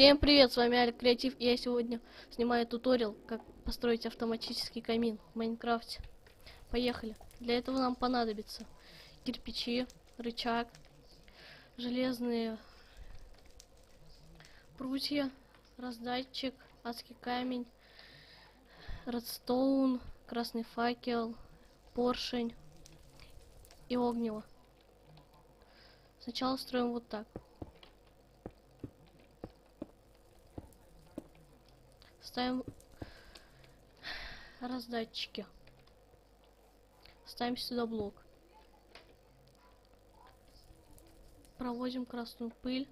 Всем привет, с вами Алик Креатив, и я сегодня снимаю туториал, как построить автоматический камин в Майнкрафте. Поехали. Для этого нам понадобится кирпичи, рычаг, железные прутья, раздатчик, адский камень, редстоун, красный факел, поршень и огниво. Сначала строим вот так. Ставим раздатчики. Ставим сюда блок. Проводим красную пыль.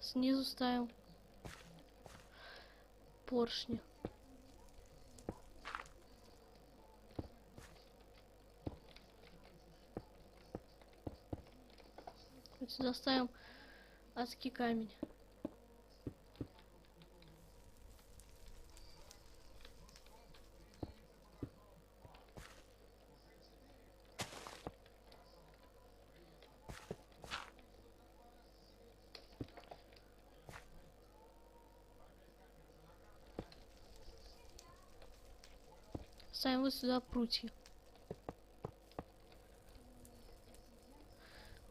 Снизу ставим поршни. Вот сюда ставим адский камень. Ставим вот сюда прутья.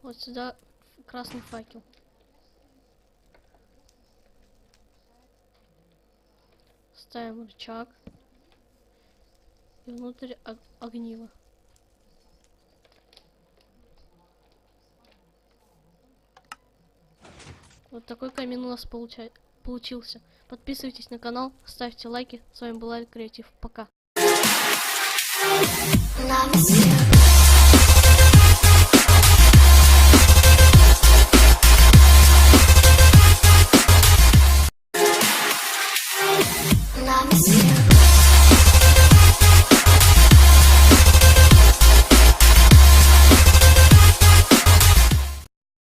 Вот сюда красный факел. Ставим рычаг. И внутрь огниво. Вот такой камин у нас получился. Подписывайтесь на канал, ставьте лайки. С вами был Алик Креатив. Пока.